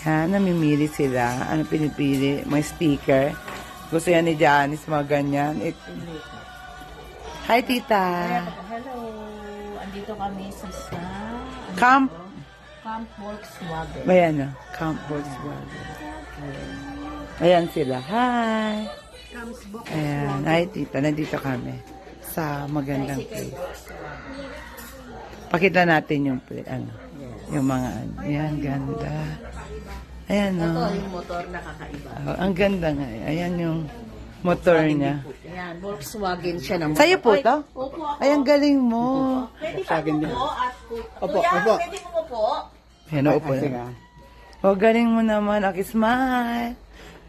Yan, namimili sila. Ano pinipili? May sticker. Gusto yan ni Janice, mga ganyan. Hi, tita. Hello. Andito kami sa Camp. Camp Volkswagen. Ayan na. Camp Volkswagen. Ayan sila. Hi. Ayan. Hi, tita. Nandito kami sa magandang place. Pakita natin yung yung mga ano. Ayan, ganda. Ayan, no. Ito yung motor na kakaiba. Ang ganda nga. Ayan yung motor niya. Yan, Volkswagen siya naman. Sa'yo po to? Opo ako. Ay, ang galing mo. Pwede pa po at Opo, Kuya, opo. pwede mo po. Ayan, upo na. O, galing mo naman. Smile.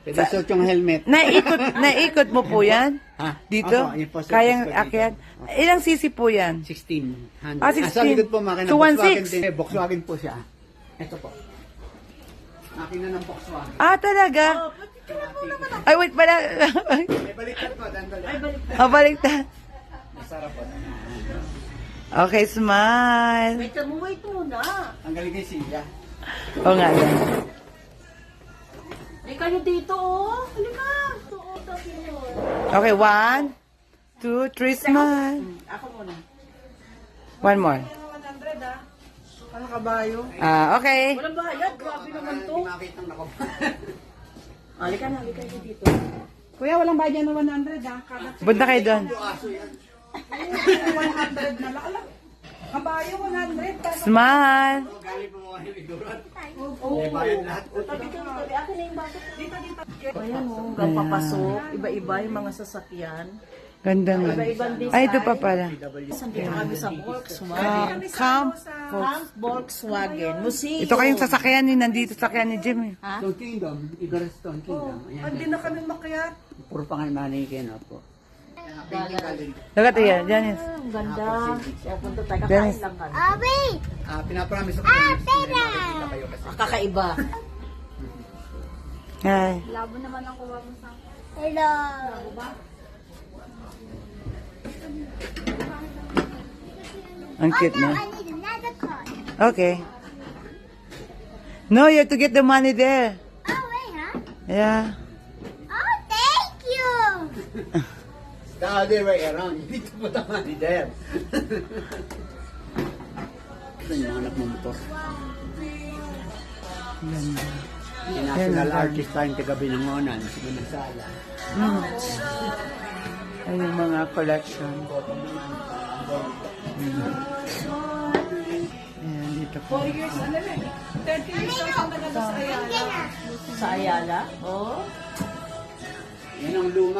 Pwede suot yung helmet. Naikot mo po yan? Ha? Dito? Opo, yun po, sir. Kayang Gusto ko dito. akyat? Ilang sisi po yan? 16. Ah, 16. Sa likod po makina. So, Volkswagen 1.6. din. Volkswagen po siya. Ito po. Makina ng Volkswagen. Ah, talaga? Ay, wait pala. May baliktad po. Dandali. Ay, baliktad. O, baliktad. Masarap po. Okay, smile. Wait muna. Ang galing kay Silya. O nga yan. Halika nyo dito, oh. Halika. Oo, tabi nyo. Okay, 1, 2, 3, smile. Ako muna. One more. 100, ah. Ano kabayo? Okay. Walang bayad. Grabe naman to. Hindi makita ng nakapa. Halika nyo dito. Kuya, walang bayad yan ng 100 ha. Kada Punta kayo doon. 100 na lang. Alam, ang bayo 100. Tapos Smile. Galing po mga hilidurat. May bayad lahat. Tabi ka, tabi. Akin na yung baso. Ayan mo, hanggang papasok. Iba-iba yung mga sasakyan. Ganda nga. Iba-ibang design. Ay, ito pa pala. Dito kami sa Volkswagen. Camp. Camp Volkswagen. Museum. Ito kayong sasakyan ni nandito sasakyan ni Jim eh. Stone Kingdom. Igor Stone Kingdom. Ayan. hindi na kami makyat. Puro pa nga manikin po. Lagat yan, Janice. Ang ganda. So, punta tayo. Dennis. Kakain lang kami. Pinapromise ako kayo. Makikita kayo kasi. Kakaiba. Hi. Ang cute na. Okay. No, you have to get the money there. Yeah. The other way around. You need to put the money there. Ito yung mga nagmumotor. Ganda. Yung national artist tayong taga Binangonan. Si Gonzala. Ay, yung mga collection. Ayan, dito po. 4 years, ano rin. 30 years ang taga sa Ayala. Sa Ayala. Oh. Yan ang luma.